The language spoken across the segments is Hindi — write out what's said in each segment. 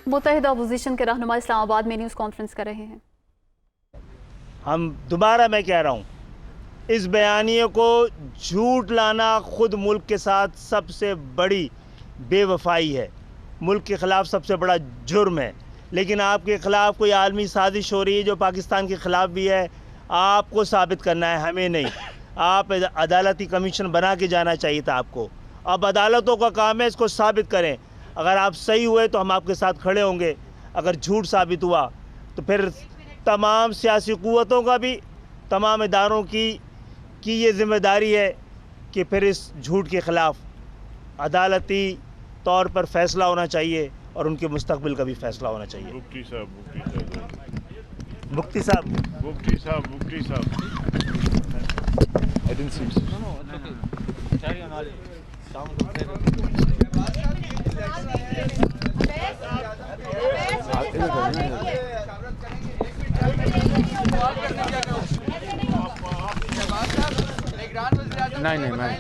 मुत्तहिदा अपोजिशन के रहनुमा इस्लामाबाद में न्यूज़ कॉन्फ्रेंस कर रहे हैं। हम दोबारा मैं कह रहा हूँ, इस बयानिए को झूठ लाना खुद मुल्क के साथ सबसे बड़ी बेवफाई है, मुल्क के ख़िलाफ़ सबसे बड़ा जुर्म है। लेकिन आपके ख़िलाफ़ कोई आलमी साजिश हो रही है जो पाकिस्तान के ख़िलाफ़ भी है, आपको साबित करना है, हमें नहीं। आप अदालती कमीशन बना के जाना चाहिए था आपको। अब अदालतों का काम है इसको साबित करें। अगर आप सही हुए तो हम आपके साथ खड़े होंगे, अगर झूठ साबित हुआ तो फिर तमाम सियासी क़ुव्वतों का भी, तमाम इदारों की ये ज़िम्मेदारी है कि फिर इस झूठ के ख़िलाफ़ अदालती तौर पर फ़ैसला होना चाहिए और उनके मुस्तक़बिल का भी फ़ैसला होना चाहिए। मुफ्ती साहब I didn't see him. Carry on, Ali. नहीं मैं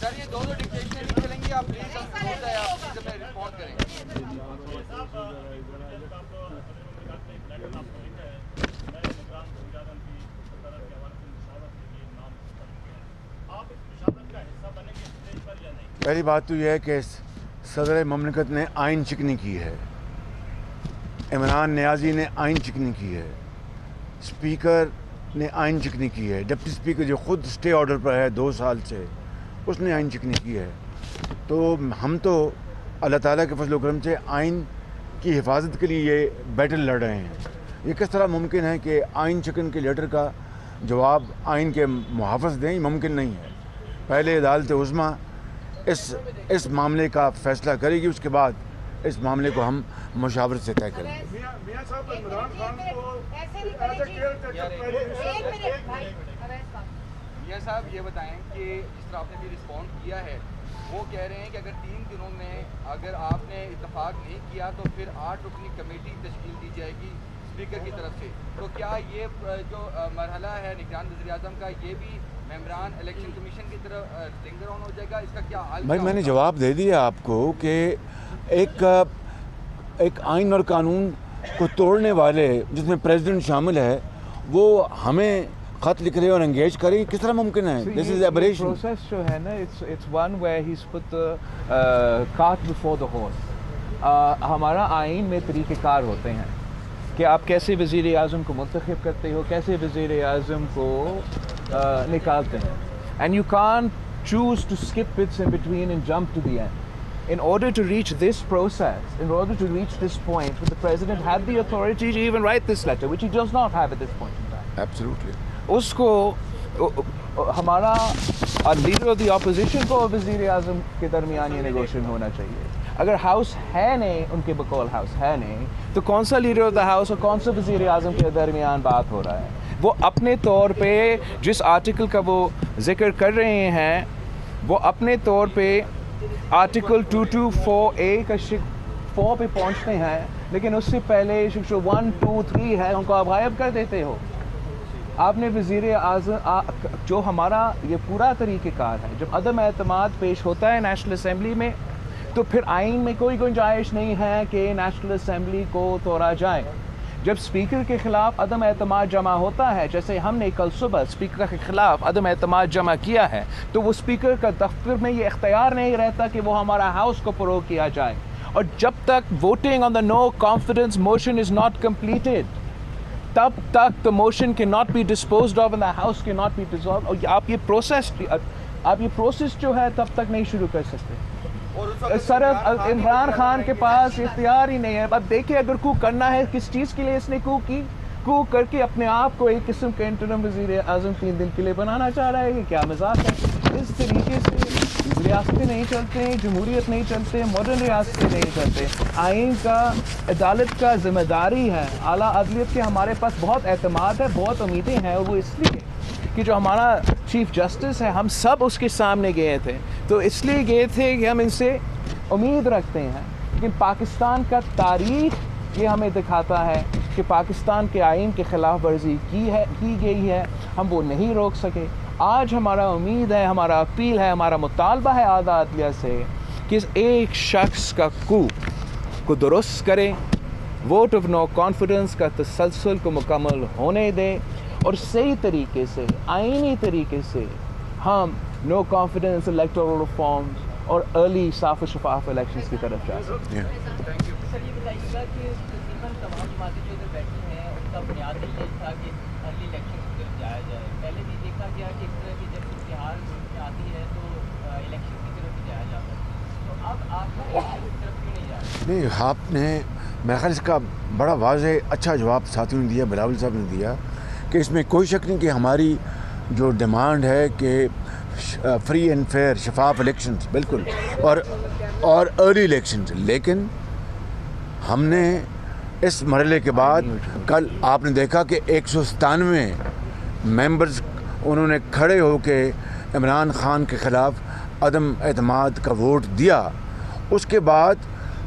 सर ये दो डिक्टेशन नहीं चलेंगी, आप प्लीज आप प्लीज रिपोर्ट करें। पहली बात तो यह है कि सदर ममलिकत ने आइन चिकनी की है, इमरान नियाज़ी ने आइन चिकनी की है, स्पीकर ने आइन चिकनी की है, डिप्टी स्पीकर जो ख़ुद स्टे ऑर्डर पर है 2 साल से, उसने आइन चिकनी की है। तो हम तो अल्लाह ताला के फजल करम से आइन की हिफाजत के लिए ये बैटल लड़ रहे हैं। ये किस तरह मुमकिन है कि आइन चिकन के लेटर का जवाब आइन के मुहाफ़िज़ दें? मुमकिन नहीं है। पहले अदालत उज़्मा इस मामले का फ़ैसला करेगी, उसके बाद इस मामले को हम मुशावरत से तय करेंगे। मियां साहब, इमरान खान को मियां साहब ये बताएं कि जिस तरह आपने भी रिस्पॉन्ड किया है, वो कह रहे हैं कि अगर 3 दिनों में अगर आपने इत्तेफाक नहीं किया तो फिर 8 रुकनी कमेटी तश्कील दी जाएगी स्पीकर की तरफ से। तो क्या ये जो मरहला है निगरान वज़ीर-ए-आज़म का, ये भी मेंबरान इलेक्शन कमीशन की तरफ लिंगर ऑन हो जाएगा? इसका क्या हाल? भाई मैंने जवाब दे दिया आपको कि एक आइन और कानून को तोड़ने वाले जिसमें प्रेसिडेंट शामिल है वो हमें खत लिख रहे और एंगेज करें, किस तरह मुमकिन है? This is aberration. प्रोसेस जो है ना, it's one where he is put the cart before the horse. हमारा आइन में तरीक़ेकार होते हैं कि आप कैसे वज़ीर आज़म को मुंतखब करते हो, कैसे वज़ीर आज़म को निकालते हैं। And you can't choose to skip bits in between and jump to the end. In order to reach this process, in order to reach this point, the president had the authority to even write this letter, which he does not have at this point in time. Absolutely. उसको हमारा लीडर ऑफ द ऑपोजिशन को और वज़ीर आज़म के दरमियान ये नेगोशिएशन होना चाहिए। अगर हाउस है नहीं, उनके बकौल हाउस है नहीं, तो कौन सा लीडर ऑफ द हाउस और कौन सा वज़ीर आज़म के दरमियान बात हो रहा है? वो अपने तौर पे जिस आर्टिकल का वो जिक्र कर रहे हैं, वो अपने तौर पे आर्टिकल 224A का 4 पे पहुंचते हैं, लेकिन उससे पहले 1, 2, 3 है, उनको आप गायब कर देते हो। आपने वज़ीर आज़म जो हमारा ये पूरा तरीक़ेकार है, जब अदम एतमाद पेश होता है नेशनल असम्बली में, तो फिर आइन में कोई गुंजाइश नहीं है कि नेशनल असम्बली को तोड़ा जाए। जब स्पीकर के ख़िलाफ़ अदम एतमाद जमा होता है, जैसे हमने कल सुबह स्पीकर के ख़िलाफ़ अदम एतमाद जमा किया है, तो वो स्पीकर का दफ्तर में ये इख्तियार नहीं रहता कि वो हमारा हाउस को फ़रोग़ किया जाए। और जब तक voting on the no confidence motion is not completed, तब तक the motion can not be disposed of and the house can not be dissolved. और आप ये प्रोसेस जो है तब तक नहीं शुरू कर सकते। सर, इमरान खान के पास इख्तियार ही नहीं है। अब देखिए, अगर कू करना है, किस चीज़ के लिए इसने कू की? कू करके अपने आप को एक किस्म के इंटरिम वज़ीर आज़म 3 दिन के लिए बनाना चाह रहा है। कि क्या मजाक है? इस तरीके से रियासतें नहीं चलते, जमहूरियत नहीं चलते, मॉडर्न रियासतें नहीं चलते। आइन का, अदालत का जिम्मेदारी है। आला अदलियत के हमारे पास बहुत एतमाद है, बहुत उम्मीदें हैं, और वो इसलिए कि जो हमारा चीफ जस्टिस है, हम सब उसके सामने गए थे, तो इसलिए गए थे कि हम इनसे उम्मीद रखते हैं। लेकिन पाकिस्तान का तारीख़ ये हमें दिखाता है कि पाकिस्तान के आइन के ख़िलाफ़ वर्जी की गई है, हम वो नहीं रोक सके। आज हमारा उम्मीद है, हमारा अपील है, हमारा मुतालबा है आला अदलिया से कि एक शख्स का को दुरुस्त करें, वोट ऑफ नो कॉन्फिडेंस का तसलसल को मुकम्मल होने दें और सही तरीके से, आईनी तरीके से हम नो कॉन्फिडेंस इलेक्टोरल रिफॉर्म्स और अर्ली साफ शफाफ इलेक्शंस की तरफ जा सकते हैं। सर ये बताइएगा कि तकरीबन तमाम जमातें जो इधर बैठी हैं उनका बुनियादी ये था कि अर्ली इलेक्शन की तरफ जाया जाए। पहले भी देखा गया कि इस तरह की जब इश्तिहार आती है तो इलेक्शन की तरफ भी जाया जाता है, तो अब आप इलेक्शन की तरफ क्यों नहीं जा रहे? नहीं, आपने मेरा ख्याल इसका बड़ा वाज़ेह अच्छा जवाब साथियों ने दिया, बिलावल साहब ने दिया कि इसमें कोई शक नहीं कि हमारी जो डिमांड है कि फ्री एंड फेयर शफाफ इलेक्शंस बिल्कुल और अर्ली इलेक्शंस, लेकिन हमने इस मरहले के बाद कल आपने देखा कि 197 मेंबर्स उन्होंने खड़े होकर इमरान खान के ख़िलाफ़ अदम एतमाद का वोट दिया। उसके बाद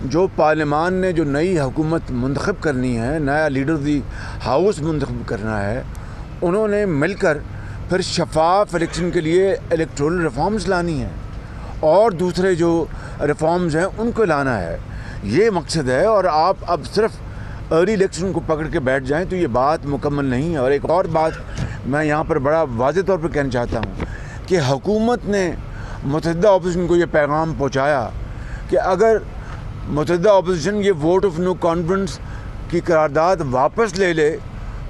जो पार्लियामान ने जो नई हुकूमत मुंतखब करनी है, नया लीडर दी हाउस मुंतखब करना है, उन्होंने मिलकर फिर शफाफ इलेक्शन के लिए इलेक्टोरल रिफॉर्म्स लानी है और दूसरे जो रिफॉर्म्स हैं उनको लाना है, ये मकसद है। और आप अब सिर्फ अर्ली इलेक्शन को पकड़ के बैठ जाएं तो ये बात मुकम्मल नहीं है। और एक और बात मैं यहाँ पर बड़ा वाज़ेह तौर पर कहना चाहता हूँ कि हुकूमत ने मुतहद्दा अपोजिशन को ये पैगाम पहुँचाया कि अगर मुतहद्दा अपोजिशन ये वोट ऑफ नो कॉन्फिडेंस की करारदाद वापस ले ले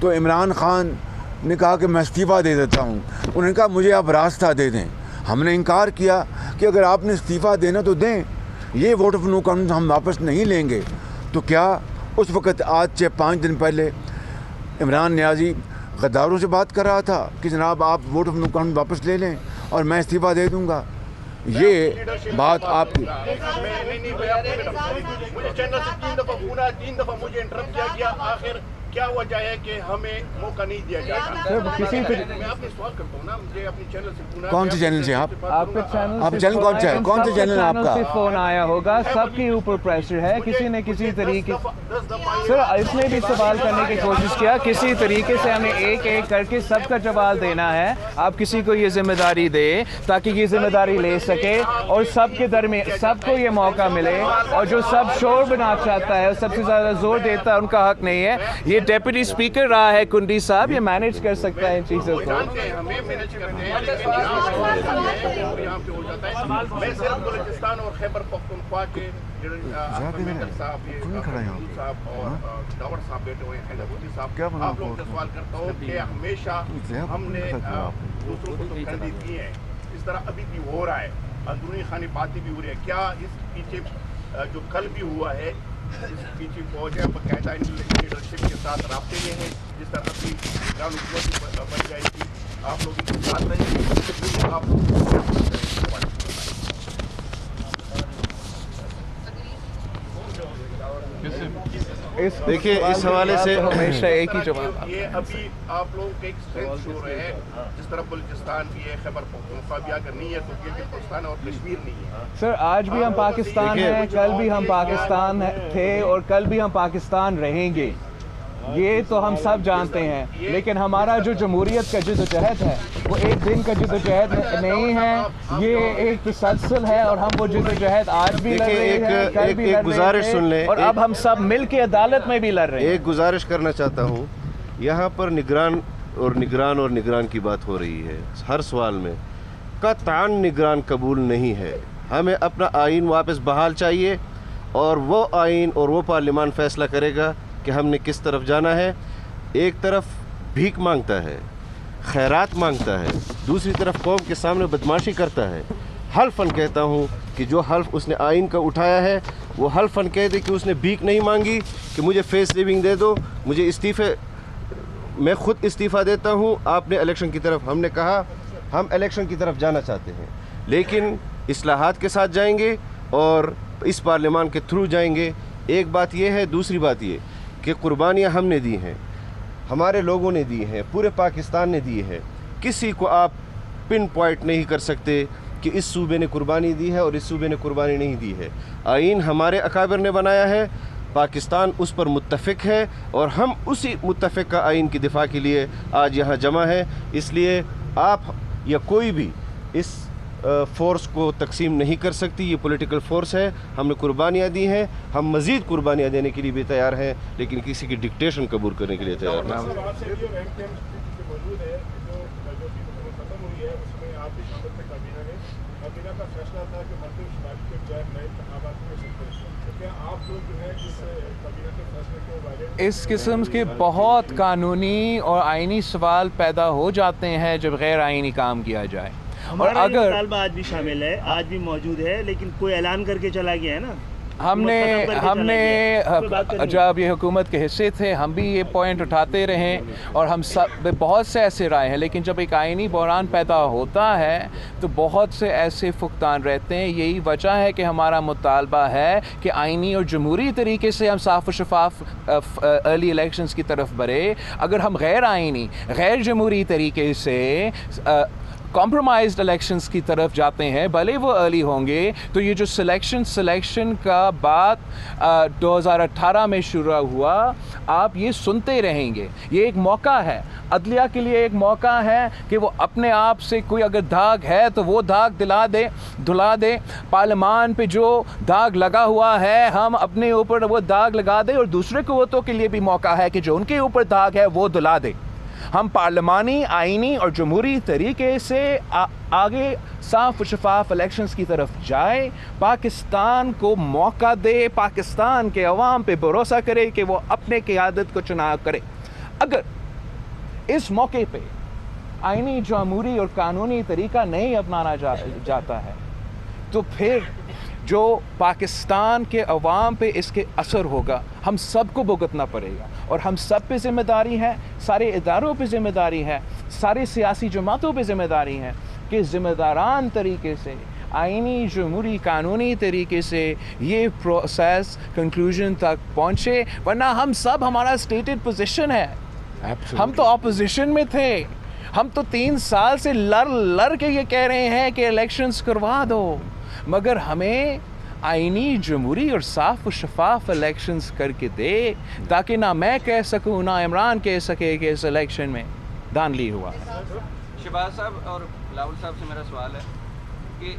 तो इमरान खान ने कहा कि मैं इस्तीफ़ा दे देता हूँ। उन्होंने कहा मुझे आप रास्ता दे दें। हमने इनकार किया कि अगर आपने इस्तीफ़ा देना तो दें, ये वोट ऑफ नो कॉन्फिडेंस हम वापस नहीं लेंगे। तो क्या उस वक़्त आज से 5 दिन पहले इमरान नियाज़ी गद्दारों से बात कर रहा था कि जनाब आप वोट ऑफ नो कॉन्फिडेंस वापस ले लें और मैं इस्तीफ़ा दे दूँगा? ये बात आपकी मुझे चैनल से 3 दफ़ा मुझे इंटरप्ट किया गया। आखिर क्या वजह है कि हमें मौका नहीं दिया जाता? मैं आपने सवाल करता हूँ ना, मुझे अपने चैनल से पूछना। कौन से चैनल से आप चैनल कौन सा है? कौन से चैनल आपका? फोन आया होगा, सबके ऊपर प्रेशर है, किसी न किसी तरीके। सर इसने भी सवाल करने की कोशिश किया, किसी तरीके से हमें एक एक करके सबका जवाब देना है। आप किसी को ये जिम्मेदारी दे ताकि ये जिम्मेदारी ले सके और सबके दरमियान सबको ये मौका मिले। और जो सब शोर बना चाहता है, सबसे ज़्यादा जोर देता है, उनका हक नहीं है। ये डेप्यूटी स्पीकर रहा है कुंडी साहब, ये मैनेज कर सकता है इन चीज़ों को। हमें मैनेज करते हैं, यहाँ पे हो जाता है। मैं सिर्फ बलूचिस्तान और खैबर पख्तूनख्वा के साहब और डावर साहब बैठे हुए हैं, साहब आप लोगों से सवाल करता हूँ कि हमेशा हमने दूसरों को तो खरीदी की है, इस तरह अभी भी हो रहा है, अंदरूनी खानी बातें भी हो रही है। क्या इस पीछे जो कल भी हुआ है, इस पीछे फौज है बाकायदा लीडरशिप के साथ राब्ते में है, जिस तरह अपनी ग्राउंड हुकूमत बन जाएगी, आप लोग इनके साथ रहेंगे, आप देखिए इस हवाले से हमेशा एक ही जवाब। ये अभी आप लोगों के एक स्ट्रेंथ शो रहे हैं, जिस तरह बलूचिस्तान भी है, खैबर पख्तूनख्वा भी अगर नहीं है तो गिलगित-बल्तिस्तान और कश्मीर नहीं है। सर आज भी हम पाकिस्तान हैं, कल भी हम पाकिस्तान थे और कल भी हम पाकिस्तान रहेंगे, ये तो हम सब जानते हैं। लेकिन हमारा जो जमहूरियत का जद्दोजहद है वो एक दिन का जद्दोजहद नहीं है, ये एक तसलसल है और हम वो जद्दोजहद आज भी लड़ रहे हैं, कल भी लड़ रहे हैं, गुजारिश सुन लें, और अब हम सब मिल के अदालत में भी लड़ रहे हैं। एक गुजारिश करना चाहता हूँ, यहाँ पर निगरान की बात हो रही है हर सवाल में। कतई निगरान कबूल नहीं है, हमें अपना आइन वापस बहाल चाहिए और वो आइन और वो पार्लियामान फैसला करेगा कि हमने किस तरफ जाना है। एक तरफ भीख मांगता है, खैरात मांगता है, दूसरी तरफ कौम के सामने बदमाशी करता है। हल्फन कहता हूँ कि जो हल्फ उसने आइन का उठाया है वो हल्फन कह दे कि उसने भीख नहीं मांगी कि मुझे फेस लिविंग दे दो, मुझे इस्तीफ़े, मैं ख़ुद इस्तीफ़ा देता हूँ। आपने इलेक्शन की तरफ, हमने कहा हम इलेक्शन की तरफ जाना चाहते हैं लेकिन इस्लाहात के साथ जाएंगे और इस पार्लियामान के थ्रू जाएंगे। एक बात ये है, दूसरी बात ये कि कुर्बानियाँ हमने दी हैं, हमारे लोगों ने दी हैं, पूरे पाकिस्तान ने दी है। किसी को आप पिन पॉइंट नहीं कर सकते कि इस सूबे ने कुर्बानी दी है और इस सूबे ने कुर्बानी नहीं दी है। आइन हमारे अकाबिर ने बनाया है, पाकिस्तान उस पर मुत्तफ़िक है और हम उसी मुत्तफ़िक का आइन की दिफा के लिए आज यहाँ जमा है। इसलिए आप या कोई भी इस फ़ोर्स को तकसीम नहीं कर सकती। ये पॉलिटिकल फ़ोर्स है, हमने कुर्बानियाँ दी हैं, हम मज़ीद कुर्बानियाँ देने के लिए भी तैयार हैं, लेकिन किसी की डिक्टेशन कबूल करने के लिए तैयार नहीं। इस किस्म के बहुत कानूनी और आइनी सवाल पैदा हो जाते हैं जब गैर आइनी काम किया जाए। और अगर मुतालबा आज भी शामिल है, आज भी मौजूद है, लेकिन कोई ऐलान करके चला गया है ना। हमने जब ये हुकूमत के हिस्से थे हम भी ये पॉइंट उठाते रहें और हम सब बहुत से ऐसे राय हैं, लेकिन जब एक आइनी बहरान पैदा होता है तो बहुत से ऐसे फुकतान रहते हैं। यही वजह है कि हमारा मुतालबा है कि आइनी और जमहूरी तरीके से हम साफ और शफाफ अर्ली इलेक्शंस की तरफ बढ़े। अगर हम गैर आइनी गैर जमहूरी तरीके से कॉम्प्रोमाइज्ड इलेक्शंस की तरफ जाते हैं, भले वो अर्ली होंगे, तो ये जो सिलेक्शन का बात 2018 में शुरू हुआ, आप ये सुनते रहेंगे। ये एक मौका है, अदलिया के लिए एक मौका है कि वो अपने आप से कोई अगर दाग है तो वो दाग धुला दे। पार्लियामान पे जो दाग लगा हुआ है हम अपने ऊपर वो दाग लगा दें, और दूसरे कुव्वतों के लिए भी मौका है कि जो उनके ऊपर दाग है वो धुला दे। हम पार्लिमानी, आइनी और जमहूरी तरीके से आगे साफ और शफाफ इलेक्शंस की तरफ जाए, पाकिस्तान को मौका दे, पाकिस्तान के अवाम पे भरोसा करे कि वो अपने क़यादत को चुनाव करे। अगर इस मौके पे आइनी, जमहूरी और कानूनी तरीका नहीं अपनाना जाता है तो फिर जो पाकिस्तान के अवाम पे इसके असर होगा हम सबको भुगतना पड़ेगा। और हम सब पे ज़िम्मेदारी है, सारे इदारों पे ज़िम्मेदारी है, सारे सियासी जमातों पे ज़िम्मेदारी है कि ज़िम्मेदारान तरीके से, आइनी, जमहूरी, कानूनी तरीके से ये प्रोसेस कंक्लूजन तक पहुँचे। वरना हम सब, हमारा स्टेटेड पोजीशन है, हम तो ऑपोजिशन में थे, हम तो 3 साल से लड़ के ये कह रहे हैं कि इलेक्शंस करवा दो, मगर हमें आइनी, जमहूरी और साफ और शफाफ इलेक्शंस करके दे, ताकि ना मैं कह सकूं ना इमरान कह सके कि इस इलेक्शन में धांधली हुआ। शहबाज साहब और बिलावल साहब से मेरा सवाल है कि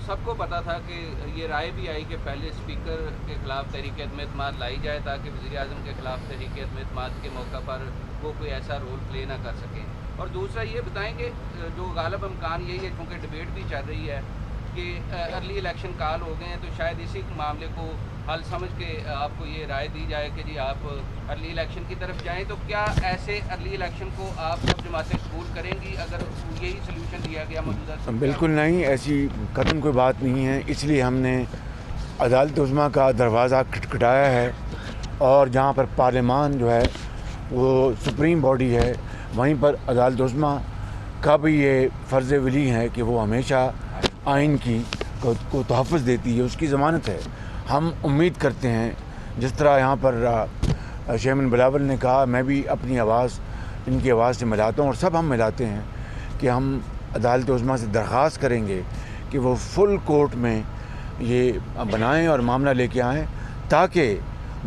सबको पता था कि ये राय भी आई कि पहले स्पीकर के ख़िलाफ़ तहरीक एतमाद लाई जाए ताकि वज़ीर आज़म के ख़िलाफ़ तहरीक एतमाद के मौका पर वो कोई ऐसा रोल प्ले ना कर सकें। और दूसरा ये बताएं कि जो गालिब इम्कान यही है, क्योंकि डिबेट भी चल रही है कि अर्ली इलेक्शन कॉल हो गए हैं, तो शायद इसी मामले को हल समझ के आपको ये राय दी जाए कि जी आप अर्ली इलेक्शन की तरफ जाएं। तो क्या ऐसे अर्ली इलेक्शन को आप सब जमातें कबूल करेंगी अगर यही सोल्यूशन दिया गया मौजूदा? बिल्कुल नहीं, ऐसी कतई कोई बात नहीं है। इसलिए हमने अदालत उज़्मा का दरवाज़ा खटखटाया है, और जहाँ पर पार्लियामान जो है वो सुप्रीम बॉडी है, वहीं पर अदालत उज़्मा का भी ये फ़र्ज़ वली है कि वो हमेशा आइन को तहफ़्फ़ुज़ देती है, उसकी ज़मानत है। हम उम्मीद करते हैं, जिस तरह यहाँ पर चेयरमैन बिलावल ने कहा, मैं भी अपनी आवाज़ इनकी आवाज़ से मिलाता हूँ और सब हम मिलाते हैं कि हम अदालत उज़्मा से दरख्वास्त करेंगे कि वो फुल कोर्ट में ये बनाएं और मामला लेके आएँ, ताकि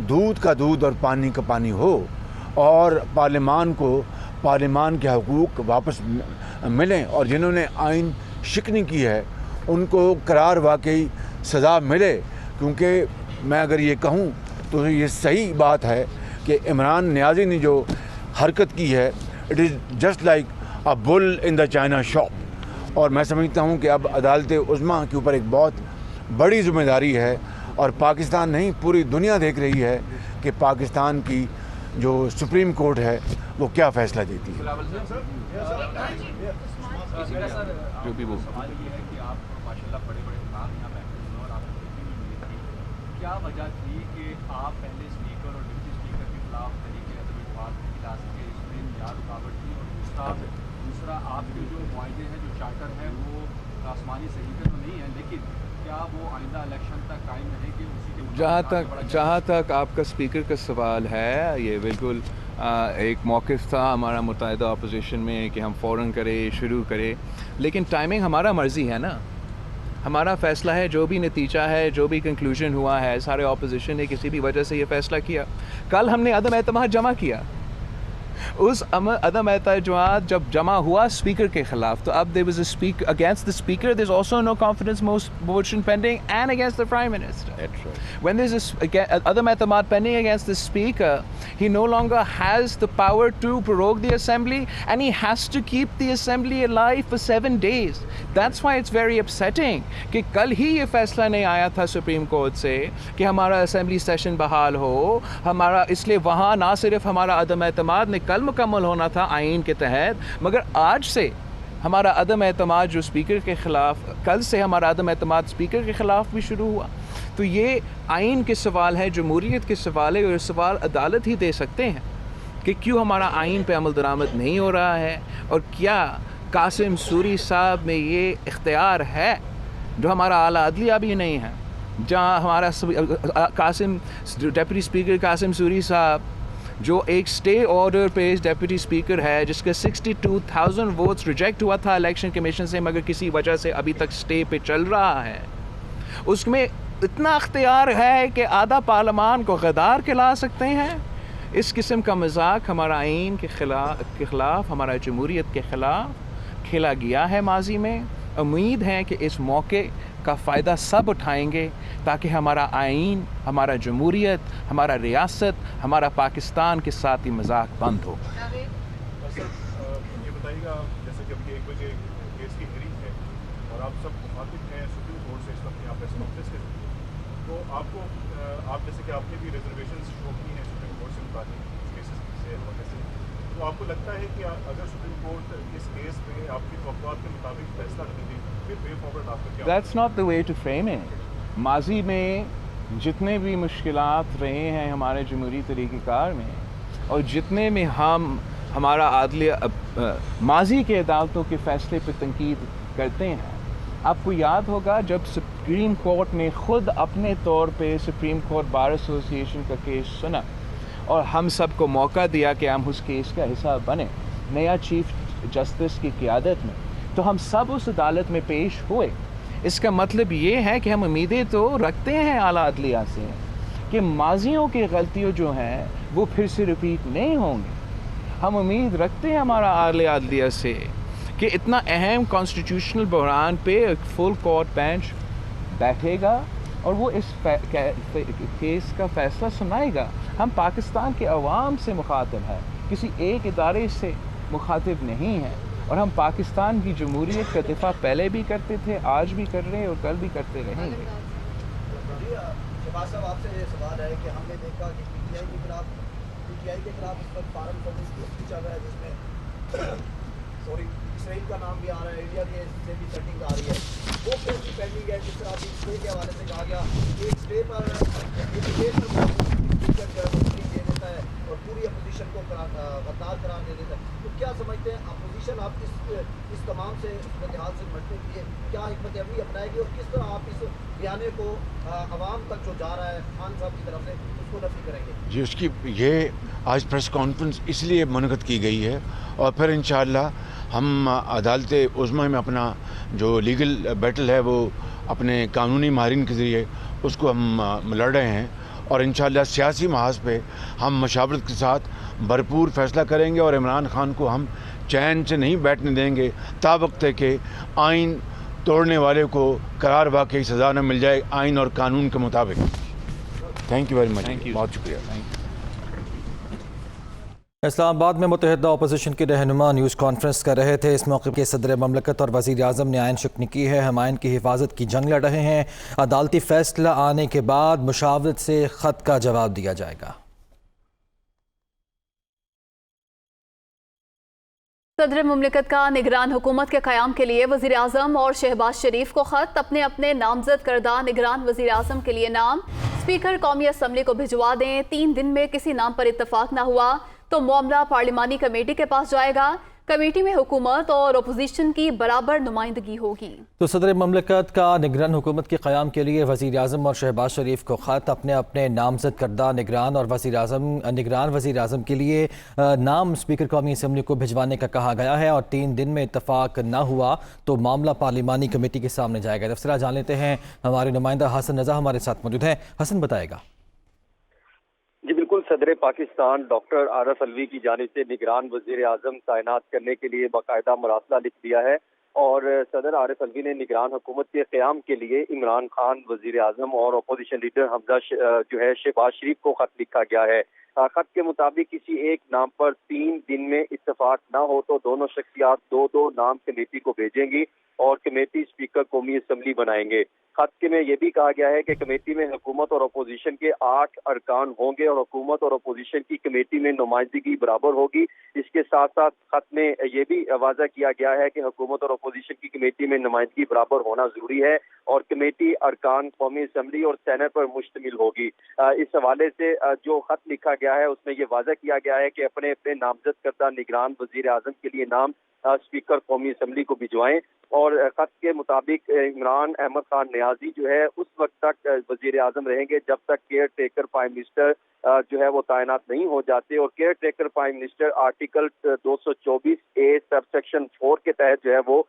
दूध का दूध और पानी का पानी हो, और पार्लियामान को पार्लियामान के हकूक़ वापस मिलें, और जिन्होंने आइन शिकनी की है उनको करार वाकई सज़ा मिले। क्योंकि मैं अगर ये कहूँ तो ये सही बात है कि इमरान नियाज़ी ने जो हरकत की है, it is just like a bull in the China shop. और मैं समझता हूँ कि अब अदालत उज़्मा के ऊपर एक बहुत बड़ी ज़िम्मेदारी है, और पाकिस्तान नहीं पूरी दुनिया देख रही है कि पाकिस्तान की जो सुप्रीम कोर्ट है वो क्या फ़ैसला देती है। जो भी वो क्या वजह थी कि आप पहले स्पीकर और डिप्टी स्पीकर के खिलाफ तरीके एतमाद नहीं ला सके, इसमें क्या रुकावट थी? और दूसरा आपके जो मुआहदे हैं, जो चार्टर है, वो आसमानी सहीफे तो नहीं है, लेकिन क्या वो आइंदा इलेक्शन तक कायम रहेंगे उसी के? जहाँ तक आपका स्पीकर का सवाल है, ये बिल्कुल एक मौक़िफ़ था हमारा मुत्तहिदा अपोजिशन में कि हम फ़ौरन करें, शुरू करें, लेकिन टाइमिंग हमारा मर्ज़ी है ना, हमारा फ़ैसला है। जो भी नतीजा है, जो भी कंक्लूजन हुआ है, सारे अपोजिशन ने किसी भी वजह से ये फ़ैसला किया। कल हमने अदम एतमाद जमा किया, उस अदम एतजाज जब जमा हुआ स्पीकर के खिलाफ, तो अब there was a speaker against the speaker, there is also no confidence motion pending and against the prime minister. That's right. When there's Adam Etamad pending against the speaker, he no longer has the power to prorogue the assembly, and he has to keep the assembly alive for 7 days. That's why it's very upsetting कि कल ही ये फैसला नहीं आया था सुप्रीम कोर्ट से कि हमारा असेंबली सेशन बहाल हो. हमारा इसलिए वहाँ ना सिर्फ हमारा अदम एतमाद ने कल मुकम्मल होना था आइन के तहत, मगर आज से हमारा अदम एतमाद जो स्पीकर के ख़िलाफ़, कल से हमारा अदम एतमाद स्पीकर के ख़िलाफ़ भी शुरू हुआ. तो ये आइन के सवाल है, जमहूरियत के सवाल है, और सवाल अदालत ही दे सकते हैं कि क्यों हमारा आइन पे अमल दरामद नहीं हो रहा है, और क्या कासिम सूरी साहब में ये इख्तियार है जो हमारा आला अदलिया भी नहीं है, जहाँ हमारा डिप्टी स्पीकर कासिम सूरी साहब जो एक स्टे ऑर्डर पे डिप्टी स्पीकर है, जिसका 62,000 वोट्स रिजेक्ट हुआ था इलेक्शन कमीशन से, मगर किसी वजह से अभी तक स्टे पे चल रहा है. उसमें इतना अख्तियार है कि आधा पार्लियामान को गद्दार कहला सकते हैं. इस किस्म का मजाक हमारा आइन के ख़िलाफ़, हमारा जमहूरियत के ख़िलाफ़ खेला गया है माजी में. उम्मीद है कि इस मौके का फ़ायदा सब उठाएंगे ताकि हमारा आइन, हमारा जमहूरियत, हमारा रियासत, हमारा पाकिस्तान के साथ ही मजाक बंद हो. सर ये बताइएगा, जैसे कि अभी 1 बजे केस की हियरिंग है और आप सब मुखातिब हैं सुप्रीम कोर्ट से इस वक्त यहाँ प्रेस कॉन्फ्रेंस के, तो आपको आप जैसे कि आपने भी रिजर्वेशन शो की हैं सुप्रीम कोर्ट से मुताबिक केसेस से हवाले से, तो आपको लगता है कि अगर सुप्रीम कोर्ट इस केस पे आपकी तवक्कुआत के मुताबिक फैसला नहीं दे, फिर वे फॉरवर्ड आपका क्या? That's not the way to frame it. माजी में जितने भी मुश्किलात रहे हैं हमारे जमहूरी तरीक़ेकार में, और जितने में हमारा आदलिया माजी के अदालतों के फ़ैसले पर तनकीद करते हैं, आपको याद होगा जब सुप्रीम कोर्ट ने ख़ुद अपने तौर पे सुप्रीम कोर्ट बार एसोसिएशन का केस सुना और हम सब को मौका दिया कि हम उस केस का हिस्सा बने नया चीफ जस्टिस की क़ियादत में, तो हम सब उस अदालत में पेश हुए. इसका मतलब ये है कि हम उम्मीदें तो रखते हैं आला अदलिया से कि माजियों की गलतियाँ जो हैं वो फिर से रिपीट नहीं होंगी. हम उम्मीद रखते हैं हमारा आला अदलिया से कि इतना अहम कॉन्स्टिट्यूशनल बहरान पे एक फुल कोर्ट बेंच बैठेगा और वो इस केस का फ़ैसला सुनाएगा. हम पाकिस्तान के अवाम से मुखातिब हैं, किसी एक इदारे से मुखातिब नहीं हैं, और हम पाकिस्तान की जमहूरियत का दिफा पहले भी करते थे, आज भी कर रहे हैं और कल भी करते रहेंगे. शहबाज साहब, आपसे ये सवाल है कि हमने देखा कि पीटीआई के खिलाफ इस वक्त फार्म सर्विस केस चल रहा है, जिसमें इसराइल का नाम भी आ रहा है, इंडिया के से भी सेटिंग आ रही है. वो केस भी पेंडिंग है. जिस तरह से स्टे के हवाले से कहा गया कि एक स्टे पर दे देता है और पूरी अपोजिशन को गद्दार करार दे देता है. तो क्या समझते हैं अपोजिशन आप इस तमाम से लिहाज से निपटने के लिए क्या हिकमत अमली अपनाएगी, और किस तरह आप इस बयाने को आवाम तक जो जा रहा है खान साहब की तरफ से उसको नफी करेंगे? जी, उसकी ये आज प्रेस कॉन्फ्रेंस इसलिए मुनक़द की गई है, और फिर इंशाअल्लाह हम अदालत उज़्मा में अपना जो लीगल बैटल है वो अपने कानूनी माहिरीन के ज़रिए उसको हम लड़ रहे हैं, और इंशाअल्लाह सियासी महाज पे हम मशावरत के साथ भरपूर फ़ैसला करेंगे और इमरान खान को हम चैन से नहीं बैठने देंगे ता वक्त है कि आइन तोड़ने वाले को करार वाकई सज़ा न मिल जाए आइन और कानून के मुताबिक. Thank you very much. बहुत शुक्रिया. इस्लामाबाद में मुत्तहिदा अपोजिशन के रहनुमा न्यूज़ कॉन्फ्रेंस कर रहे थे. इस मौके के सदर ममलकत और वज़ीर आज़म ने आइन शिकनी की है. हम आइन की हिफाजत की जंग लड़ रहे हैं. अदालती फ़ैसला आने के बाद मुशावरत से ख़त का जवाब दिया जाएगा. सदर मुमलिकत का निगरान हुकूमत के क़याम के लिए वज़ीर आज़म और शहबाज शरीफ को ख़त. अपने अपने नामजद करदा निगरान वज़ीर आज़म के लिए नाम स्पीकर कौमी असम्बली को भिजवा दें. 3 दिन में किसी नाम पर इत्तफाक न हुआ तो मामला पार्लिमानी कमेटी के पास जाएगा. कमेटी में हुकूमत और अपोजिशन की बराबर नुमाइंदगी होगी. तो सदर ममलकत का निगरान हुकूमत के क़याम के लिए वज़ीर आज़म और शहबाज शरीफ को ख़त. अपने अपने नामजद करदा निगरान और निगरान वज़ीर आज़म के लिए नाम स्पीकर कौमी असम्बली को भिजवाने का कहा गया है, और 3 दिन में इत्तफाक न हुआ तो मामला पार्लिमानी कमेटी के सामने जाएगा. तफसीलात जान लेते हैं. हमारे नुमाइंदा हसन रज़ा हमारे साथ मौजूद हैं. हसन बताएगा. जी बिल्कुल, सदर पाकिस्तान डॉक्टर आरिफ अलवी की जानिब से निगरान वजीर आजम तैनात करने के लिए बाकायदा मरासला लिख दिया है और सदर आरिफ अलवी ने निगरान हुकूमत के क़याम के लिए इमरान खान वजीर आजम और अपोजिशन लीडर हमजा जो है शहबाज शरीफ को खत लिखा गया है। खत के मुताबिक किसी एक नाम पर 3 दिन में इत्तेफाक न हो तो दोनों शख्सियात दो नाम कमेटी को भेजेंगी और कमेटी स्पीकर कौमी असम्बली बनाएंगे। खत के में यह भी कहा गया है कि कमेटी में हुकूमत और अपोजिशन के 8 अरकान होंगे और हुकूमत और अपोजिशन की कमेटी में नुमाइंदगी बराबर होगी। इसके साथ साथ खत में यह भी वाज़ा किया गया है कि हुकूमत और अपोजिशन की कमेटी में नुमाइंदगी बराबर होना जरूरी है और कमेटी अरकान कौमी असम्बली और सेनेट पर मुश्तमिल होगी। इस हवाले से जो खत लिखा गया है उसमें यह वाज़ा किया गया है कि अपने अपने नामजद करदा निगरान वजीर आजम के लिए नाम स्पीकर कौमी असम्बली को भिजवाएं और खत के मुताबिक इमरान अहमद खान नियाजी जो है उस वक्त तक वजीर आजम रहेंगे जब तक केयर टेकर प्राइम मिनिस्टर जो है वो तैनात नहीं हो जाते और care taker prime minister article 224A subsection 4 के तहत जो है वो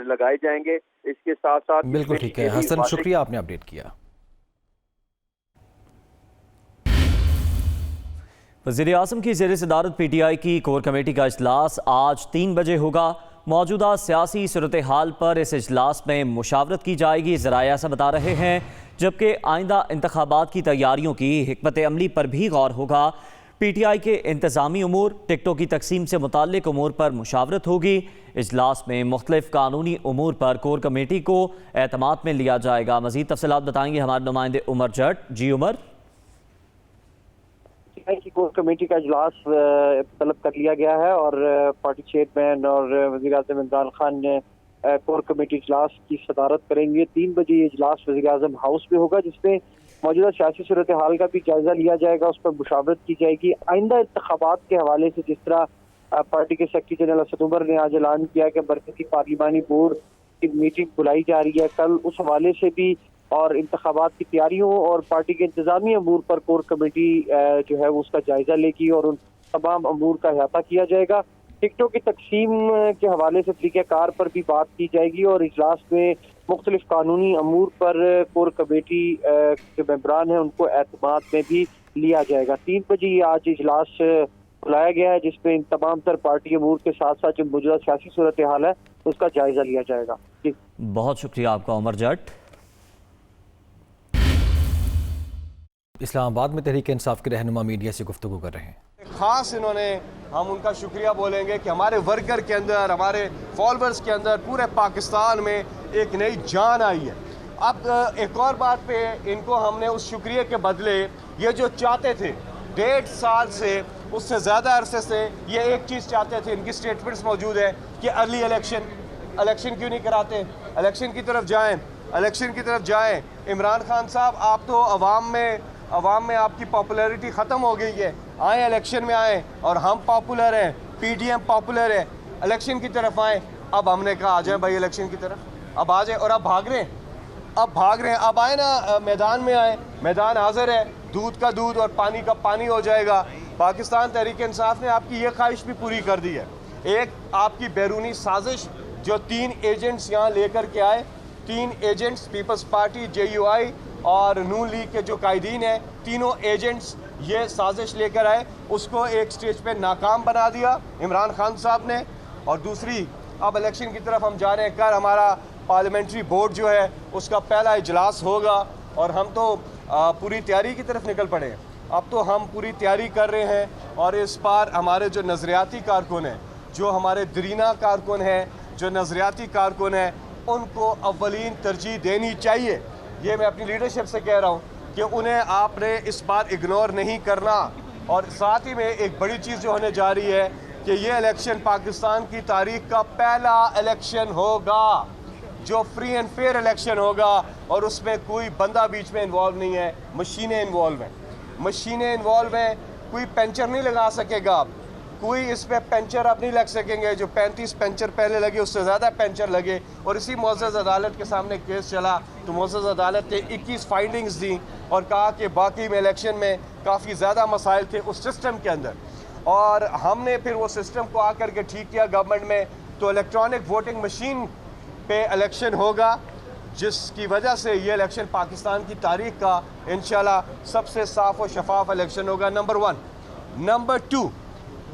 लगाए जाएंगे। इसके साथ साथ बिल्कुल ठीक है हसन, शुक्रिया आपने अपडेट किया। वज़ीर-ए-आज़म की ज़ेर सदारत PTI की कोर कमेटी का इजलास आज 3 बजे होगा। मौजूदा सियासी सूरत हाल पर इस इजलास में मुशावरत की जाएगी, ज़राए ऐसा बता रहे हैं, जबकि आइंदा इंतखाबात की तैयारियों की हिकमत अमली पर भी गौर होगा। PTI के इंतज़ामी उमूर, टिकटों की तकसीम से मुताल्लिक उमूर पर मुशावरत होगी। इजलास में मुख्तलिफ कानूनी उमूर पर कोर कमेटी को एतमाद में लिया जाएगा। मज़ीद तफसीलात बताएंगे हमारे नुमाइंदे उमर जट। जी उमर। की कोर कमेटी का इजलास तलब कर लिया गया है और पार्टी चेयरमैन और वज़ीर आज़म इमरान खान ने कोर कमेटी इजलास की सदारत करेंगे। 3 बजे ये इजलास वज़ीर आज़म हाउस में होगा जिसमें मौजूदा सियासी सूरत हाल का भी जायजा लिया जाएगा, उस पर मुशावरत की जाएगी। आइंदा इंतखाबात के हवाले से जिस तरह पार्टी के सेक्रेटरी जनरल असद उमर ने आज ऐलान किया कि मरकज़ी पार्लिमानी बोर्ड की मीटिंग बुलाई जा रही है कल, उस हवाले से भी और इंतखाबात की तैयारियों और पार्टी के इंतजामी अमूर पर कोर कमेटी जो है वो उसका जायजा लेगी और उन तमाम अमूर का अहाता किया जाएगा। टिकटों की तकसीम के हवाले से तरीक़ाकार पर भी बात की जाएगी और इजलास में मुख्तलिफ कानूनी अमूर पर कोर कमेटी के मेंबरान हैं उनको एतमाद में भी लिया जाएगा। 3 बजे आज इजलास बुलाया गया है जिसमें इन तमाम तर पार्टी अमूर के साथ साथ जो मौजूदा सियासी सूरत हाल है उसका जायजा लिया जाएगा। जी बहुत शुक्रिया आपका उमर जट। इस्लामाबाद में तहरीक इंसाफ के रहनुमा मीडिया से गुफ्तगू कर रहे हैं। खास इन्होंने हम उनका शुक्रिया बोलेंगे कि हमारे वर्कर के अंदर, हमारे फॉलोअर्स के अंदर पूरे पाकिस्तान में एक नई जान आई है। अब एक और बात पे इनको हमने उस शुक्रिया के बदले ये जो चाहते थे 1.5 साल से उससे ज़्यादा अरसे से ये एक चीज़ चाहते थे, इनकी स्टेटमेंट्स मौजूद है कि अर्ली इलेक्शन क्यों नहीं कराते, इलेक्शन की तरफ जाएं। इमरान खान साहब आप तो अवाम में आपकी पॉपुलैरिटी ख़त्म हो गई है, आए इलेक्शन में आए और हम पॉपुलर हैं, PDM पॉपुलर है, इलेक्शन की तरफ आए। अब हमने कहा आ जाए भाई इलेक्शन की तरफ, अब आ जाए और अब भाग रहे हैं। अब आए ना, मैदान में आए, मैदान हाजिर है, दूध का दूध और पानी का पानी हो जाएगा। पाकिस्तान तहरीक इंसाफ ने आपकी ये ख्वाहिश भी पूरी कर दी है। एक आपकी बैरूनी साजिश जो 3 एजेंट्स यहाँ लेकर के आए, 3 एजेंट्स पीपल्स पार्टी, JUI और नून लीग के जो कायदीन हैं, तीनों एजेंट्स ये साजिश लेकर आए, उसको एक स्टेज पे नाकाम बना दिया इमरान खान साहब ने। और दूसरी, अब इलेक्शन की तरफ हम जा रहे हैं। कल हमारा पार्लियामेंट्री बोर्ड जो है उसका पहला इजलास होगा और हम तो पूरी तैयारी की तरफ निकल पड़े हैं। अब तो हम पूरी तैयारी कर रहे हैं और इस बार हमारे जो नज़रियाती कारकुन हैं, जो हमारे दरीना कारकुन हैं, जो नज़रियाती कारकुन हैं, उनको अव्वलीन तरजीह देनी चाहिए। ये मैं अपनी लीडरशिप से कह रहा हूँ कि उन्हें आपने इस बार इग्नोर नहीं करना। और साथ ही में एक बड़ी चीज़ जो होने जा रही है कि ये इलेक्शन पाकिस्तान की तारीख का पहला इलेक्शन होगा जो फ्री एंड फेयर इलेक्शन होगा और उसमें कोई बंदा बीच में इन्वॉल्व नहीं है, मशीनें इन्वॉल्व हैं। कोई पंचर नहीं लगा सकेगा, कोई इस पर पंचर आप नहीं लग सकेंगे। जो 35 पंचर पहले लगे उससे ज़्यादा पंचर लगे और इसी मुअज़्ज़ज़ अदालत के सामने केस चला तो मुअज़्ज़ज़ अदालत ने 21 फाइंडिंग्स दी और कहा कि बाकी में इलेक्शन में काफ़ी ज़्यादा मसाइल थे उस सिस्टम के अंदर और हमने फिर वो सिस्टम को आकर के ठीक किया गवर्नमेंट में। तो इलेक्ट्रॉनिक वोटिंग मशीन पे इलेक्शन होगा जिसकी वजह से ये इलेक्शन पाकिस्तान की तारीख का इंशाल्लाह सबसे साफ़ और शफाफ इलेक्शन होगा। नंबर 1। नंबर 2,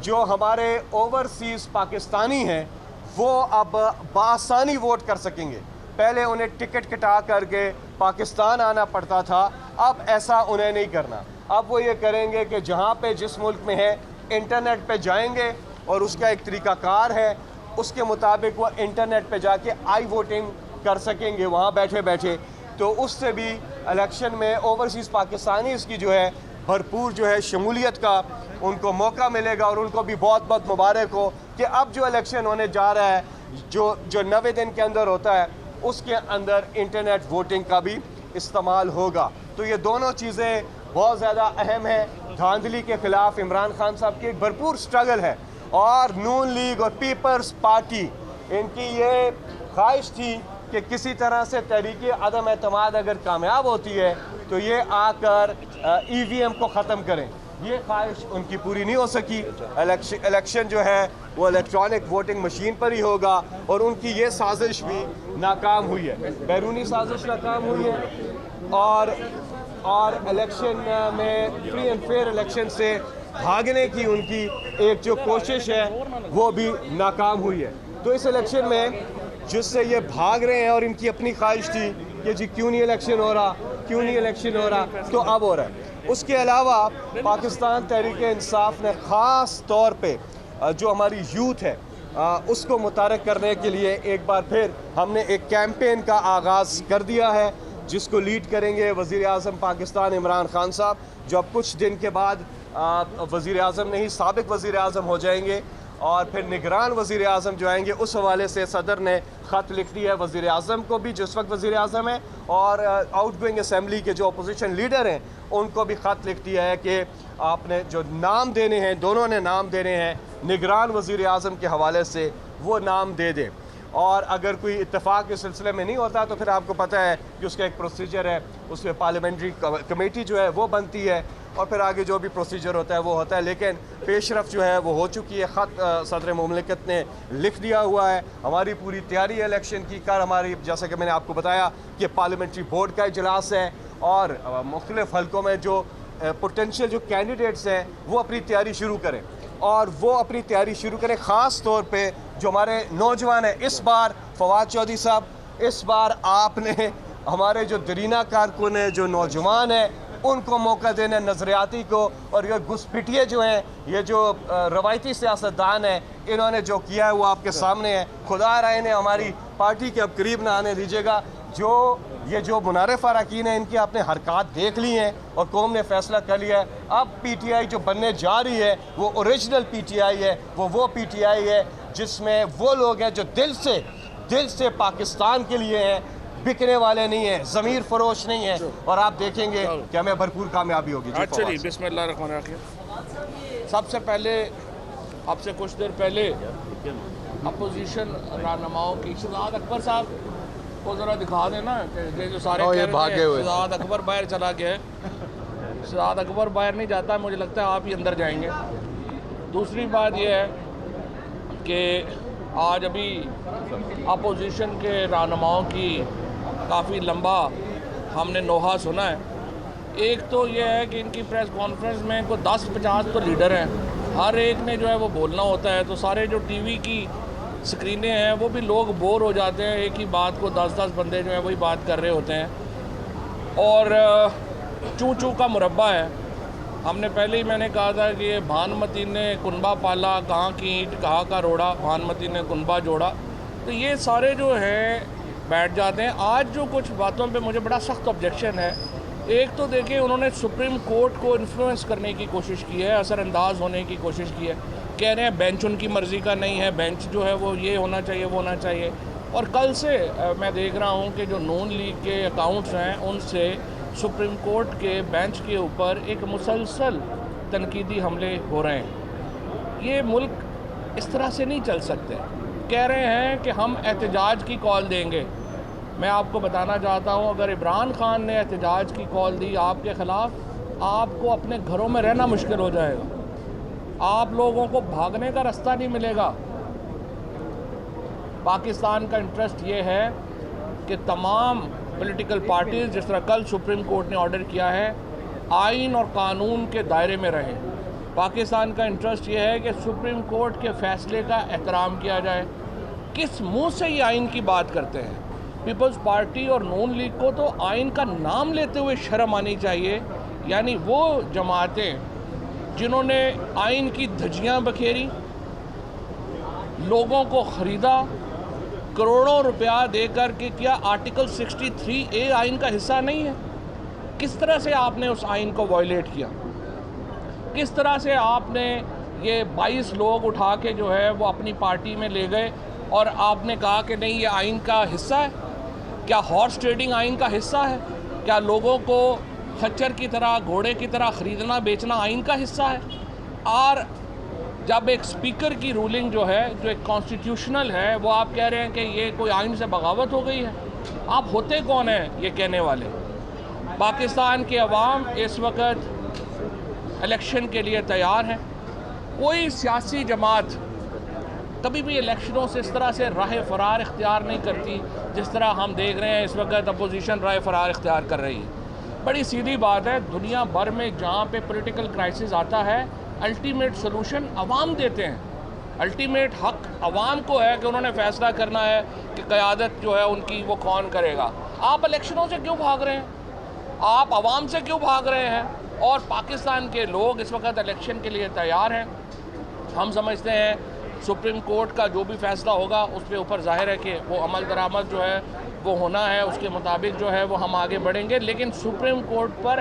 जो हमारे ओवरसीज़ पाकिस्तानी हैं वो अब बआसानी वोट कर सकेंगे। पहले उन्हें टिकट कटा करके पाकिस्तान आना पड़ता था, अब ऐसा उन्हें नहीं करना। अब वो ये करेंगे कि जहाँ पे जिस मुल्क में है इंटरनेट पे जाएंगे और उसका एक तरीक़ाकार है, उसके मुताबिक वो इंटरनेट पे जाके आई वोटिंग कर सकेंगे वहाँ बैठे बैठे। तो उससे भी इलेक्शन में ओवरसीज़ पाकिस्तानी इसकी जो है भरपूर जो है शमूलियत का उनको मौका मिलेगा और उनको भी बहुत बहुत मुबारक हो कि अब जो इलेक्शन होने जा रहा है जो 90 दिन के अंदर होता है उसके अंदर इंटरनेट वोटिंग का भी इस्तेमाल होगा। तो ये दोनों चीज़ें बहुत ज़्यादा अहम है। धांधली के ख़िलाफ़ इमरान खान साहब की एक भरपूर स्ट्रगल है और नून लीग और पीपल्स पार्टी इनकी ये ख्वाहिश थी कि किसी तरह से तहरीक अदम एतमाद अगर कामयाब होती है तो ये आकर EVM को ख़त्म करें। ये ख्वाहिश उनकी पूरी नहीं हो सकी। इलेक्शन जो है वो इलेक्ट्रॉनिक वोटिंग मशीन पर ही होगा और उनकी ये साजिश भी नाकाम हुई है, बैरूनी साजिश नाकाम हुई है और इलेक्शन में फ्री एंड फेयर इलेक्शन से भागने की उनकी एक जो कोशिश है वो भी नाकाम हुई है। तो इस इलेक्शन में जिससे ये भाग रहे हैं और इनकी अपनी ख्वाहिश थी कि जी क्यों नहीं इलेक्शन हो रहा, क्यों नहीं इलेक्शन हो रहा, तो अब हो रहा है। उसके अलावा पाकिस्तान तहरीक इंसाफ ने ख़ास तौर पे जो हमारी यूथ है उसको मुतारक करने के लिए एक बार फिर हमने एक कैंपेन का आगाज़ कर दिया है जिसको लीड करेंगे वज़ीर आज़म पाकिस्तान इमरान खान साहब, जो अब कुछ दिन के बाद वज़ीर आज़म नहीं साबिक़ वज़ीर आज़म हो जाएंगे और फिर निगरान वज़ीर आज़म जो आएंगे। उस हवाले से सदर ने ख़त लिख दिया है वज़ीर आज़म को भी जो इस वक्त वज़ीर आज़म है और आउटगोइंग असम्बली के जो अपोजिशन लीडर हैं उनको भी ख़त लिख दिया है कि आपने जो नाम देने हैं, दोनों ने नाम देने हैं निगरान वज़ीर आज़म के हवाले से, वो नाम दे दें। और अगर कोई इत्तेफाक इस सिलसिले में नहीं होता तो फिर आपको पता है कि उसका एक प्रोसीजर है, उसमें पार्लियामेंट्री कमेटी जो है वो बनती है और फिर आगे जो भी प्रोसीजर होता है वो होता है। लेकिन पेशरफ जो है वो हो चुकी है। ख़त सदर मुमलिकत ने लिख दिया हुआ है। हमारी पूरी तैयारी है इलेक्शन की। कल हमारी जैसा कि मैंने आपको बताया कि पार्लियामेंट्री बोर्ड का इजलास है और मुख्तलिफ़ हलकों में जो पोटेंशियल जो कैंडिडेट्स हैं वो अपनी तैयारी शुरू करें और वो अपनी तैयारी शुरू करें। ख़ास तौर पे जो हमारे नौजवान हैं, इस बार फवाद चौधरी साहब, इस बार आपने हमारे जो दरीना कारकुन हैं, जो नौजवान हैं, उनको मौका देना नज़रियाती को। और ये घुसपैठिए जो हैं, ये जो रवायती सियासतदान हैं, इन्होंने जो किया है वो आपके सामने है। खुदा राय ने हमारी पार्टी के अब करीब ना आने दीजिएगा। जो मुनारिफ अरकान हैं इनकी आपने हरकत देख ली हैं और कौम ने फैसला कर लिया है। अब PTI जो बनने जा रही है वो ओरिजिनल PTI है, वो PTI है जिसमें वो लोग हैं जो दिल से पाकिस्तान के लिए हैं, बिकने वाले नहीं हैं, ज़मीर फरोश नहीं है। और आप देखेंगे कि हमें भरपूर कामयाबी होगी। अच्छा जी, बिस्मिल्लाहिर्रहमानिर्रहीम। सबसे पहले आपसे कुछ देर पहले अपोजिशन रहनुमाओं की शहजाद अकबर साहब को ज़रा दिखा देना कि जो सारे भागे हुए शहजाद अकबर बाहर चला गया है। शहजाद अकबर बाहर नहीं जाता, मुझे लगता है आप ही अंदर जाएंगे। दूसरी बात यह है कि आज अभी अपोजिशन के रहनुमाओं की काफ़ी लंबा हमने नोहा सुना है। एक तो ये है कि इनकी प्रेस कॉन्फ्रेंस में कोई 10-50 तो लीडर हैं, हर एक ने जो है वो बोलना होता है, तो सारे जो टीवी की स्क्रीनें हैं वो भी लोग बोर हो जाते हैं। एक ही बात को 10-10 बंदे जो हैं वही बात कर रहे होते हैं और चू चू का मुरब्बा है। हमने पहले ही मैंने कहा था कि ये भानुमती ने कुनबा पाला, कहाँ की ईंट कहाँ का रोड़ा, भानुमती ने कुनबा जोड़ा। तो ये सारे जो हैं बैठ जाते हैं। आज जो कुछ बातों पे मुझे बड़ा सख्त ऑब्जेक्शन है। एक तो देखिए उन्होंने सुप्रीम कोर्ट को इन्फ्लुएंस करने की कोशिश की है, असरअंदाज होने की कोशिश की है। कह रहे हैं बेंच उनकी मर्ज़ी का नहीं है, बेंच जो है वो ये होना चाहिए, वो होना चाहिए। और कल से मैं देख रहा हूँ कि जो नून लीग के अकाउंट्स हैं उनसे सुप्रीम कोर्ट के बेंच के ऊपर एक मुसलसल तनकीदी हमले हो रहे हैं। ये मुल्क इस तरह से नहीं चल सकते। कह रहे हैं कि हम एहतजाज की कॉल देंगे। मैं आपको बताना चाहता हूँ, अगर इमरान खान ने एहतजाज की कॉल दी आपके ख़िलाफ़, आपको अपने घरों में रहना मुश्किल हो जाएगा, आप लोगों को भागने का रास्ता नहीं मिलेगा। पाकिस्तान का इंटरेस्ट ये है कि तमाम पॉलिटिकल पार्टीज़, जिस तरह कल सुप्रीम कोर्ट ने ऑर्डर किया है, आइन और कानून के दायरे में रहें। पाकिस्तान का इंटरेस्ट ये है कि सुप्रीम कोर्ट के फ़ैसले का एहतराम किया जाए। किस मुंह से ये आइन की बात करते हैं? पीपल्स पार्टी और नून लीग को तो आइन का नाम लेते हुए शर्म आनी चाहिए। यानी वो जमातें जिन्होंने आइन की धज्जियाँ बखेरी, लोगों को ख़रीदा, करोड़ों रुपया देकर के, क्या आर्टिकल 63A आइन का हिस्सा नहीं है? किस तरह से आपने उस आइन को वायलेट किया? किस तरह से आपने ये 22 लोग उठा के जो है वो अपनी पार्टी में ले गए और आपने कहा कि नहीं, ये आइन का हिस्सा है? क्या हॉर्स ट्रेडिंग आइन का हिस्सा है? क्या लोगों को खच्चर की तरह, घोड़े की तरह ख़रीदना बेचना आइन का हिस्सा है? और जब एक स्पीकर की रूलिंग जो है, जो एक कॉन्स्टिट्यूशनल है, वो आप कह रहे हैं कि ये कोई आइन से बगावत हो गई है। आप होते कौन हैं ये कहने वाले? पाकिस्तान के अवाम इस वक्त इलेक्शन के लिए तैयार हैं। कोई सियासी जमात कभी भी इलेक्शनों से इस तरह से राह फरार इख्तियार नहीं करती जिस तरह हम देख रहे हैं इस वक्त अपोजिशन राह फरार इख्तियार कर रही है। बड़ी सीधी बात है, दुनिया भर में जहाँ पे पॉलिटिकल क्राइसिस आता है, अल्टीमेट सोल्यूशन अवाम देते हैं। अल्टीमेट हक अवाम को है कि उन्होंने फैसला करना है कि क़यादत जो है उनकी वो कौन करेगा। आप इलेक्शनों से क्यों भाग रहे हैं? आप अवाम से क्यों भाग रहे हैं? और पाकिस्तान के लोग इस वक्त इलेक्शन के लिए तैयार हैं। हम समझते हैं सुप्रीम कोर्ट का जो भी फैसला होगा उस पे ऊपर जाहिर है कि वो अमल दरामद जो है वो होना है, उसके मुताबिक जो है वो हम आगे बढ़ेंगे। लेकिन सुप्रीम कोर्ट पर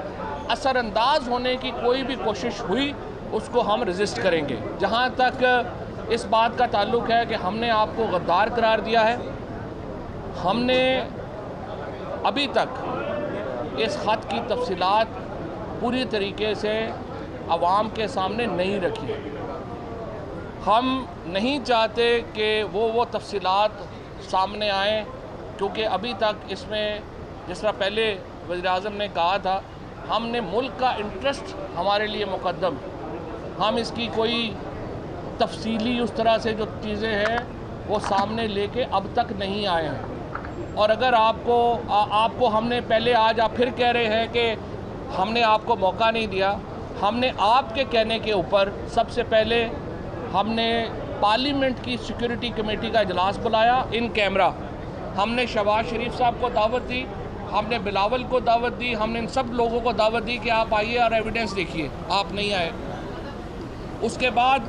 असरअंदाज होने की कोई भी कोशिश हुई उसको हम रजिस्ट करेंगे। जहाँ तक इस बात का ताल्लुक़ है कि हमने आपको गद्दार करार दिया है, हमने अभी तक इस ख़त की तफसीलात पूरी तरीके से आवाम के सामने नहीं रखी है। हम नहीं चाहते कि वो तफसीलात सामने आएँ, क्योंकि अभी तक इसमें जिस तरह पहले वज़ीर-ए-आज़म ने कहा था, हमने मुल्क का इंटरेस्ट हमारे लिए मुक़द्दम, हम इसकी कोई तफसीली उस तरह से जो चीज़ें हैं वो सामने लेके अब तक नहीं आए हैं। और अगर आपको हमने पहले, आज आप फिर कह रहे हैं कि हमने आपको मौका नहीं दिया। हमने आपके कहने के ऊपर सबसे पहले हमने पार्लियामेंट की सिक्योरिटी कमेटी का इजलास बुलाया इन कैमरा। हमने शहबाज शरीफ साहब को दावत दी, हमने बिलावल को दावत दी, हमने इन सब लोगों को दावत दी कि आप आइए और एविडेंस देखिए। आप नहीं आए। उसके बाद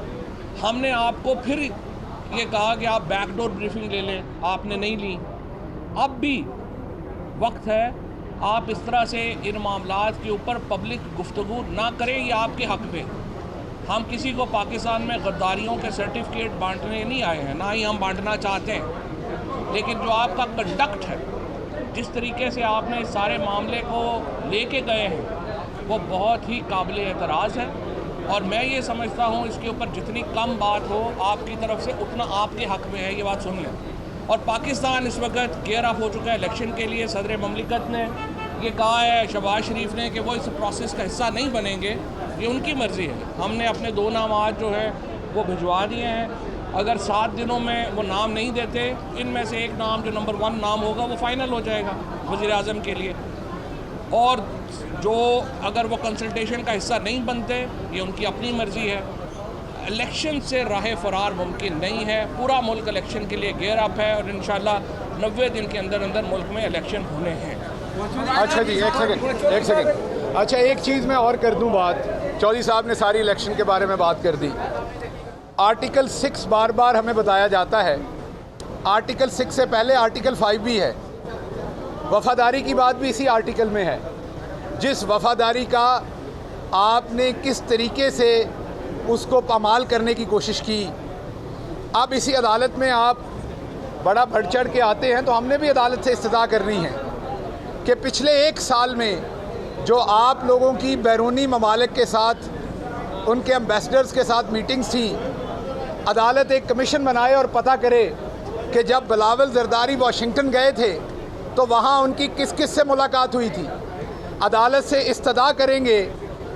हमने आपको फिर ये कहा कि आप बैकडोर ब्रीफिंग ले लें, आपने नहीं ली। अब भी वक्त है, आप इस तरह से इन मामलात के ऊपर पब्लिक गुफ्तगू ना करें, ये आपके हक़ पे। हम किसी को पाकिस्तान में गद्दारियों के सर्टिफिकेट बांटने नहीं आए हैं, ना ही हम बांटना चाहते हैं। लेकिन जो आपका कंडक्ट है, जिस तरीके से आपने इस सारे मामले को लेके गए हैं, वो बहुत ही काबिल एतराज़ है। और मैं ये समझता हूँ इसके ऊपर जितनी कम बात हो आपकी तरफ से, उतना आपके हक़ में है, ये बात सुन लें। और पाकिस्तान इस वक्त गेयर अप हो चुका है इलेक्शन के लिए। सदर ममलिकत ने ये कहा है, शहबाज शरीफ ने, कि वो इस प्रोसेस का हिस्सा नहीं बनेंगे। ये उनकी मर्ज़ी है। हमने अपने 2 नाम आज जो है वो भिजवा दिए हैं। अगर 7 दिनों में वो नाम नहीं देते, इनमें से एक नाम जो नंबर 1 नाम होगा वो फ़ाइनल हो जाएगा वज़ीर-ए-आज़म के लिए। और जो अगर वो कंसल्टेशन का हिस्सा नहीं बनते, ये उनकी अपनी मर्ज़ी है। इलेक्शन से राह फरार मुमकिन नहीं है। पूरा मुल्क इलेक्शन के लिए गेयर अप है और इंशाल्लाह 90 दिन के अंदर अंदर मुल्क में इलेक्शन होने हैं। अच्छा जी, एक सेकंड। अच्छा, एक चीज़ मैं और कर दूं बात। चौधरी साहब ने सारी इलेक्शन के बारे में बात कर दी। आर्टिकल 6 बार बार हमें बताया जाता है। आर्टिकल 6 से पहले आर्टिकल 5 भी है। वफ़ादारी की बात भी इसी आर्टिकल में है। जिस वफ़ादारी का आपने किस तरीके से उसको पामाल करने की कोशिश की, अब इसी अदालत में आप बड़ा बढ़ चढ़ के आते हैं, तो हमने भी अदालत से इस्तदा करनी है कि पिछले 1 साल में जो आप लोगों की बैरूनी ममालिक के साथ, उनके एम्बेसडर्स के साथ मीटिंग्स थी, अदालत एक कमीशन बनाए और पता करे कि जब बिलावल जरदारी वाशिंगटन गए थे तो वहाँ उनकी किस किस से मुलाकात हुई थी। अदालत से इस्तदा करेंगे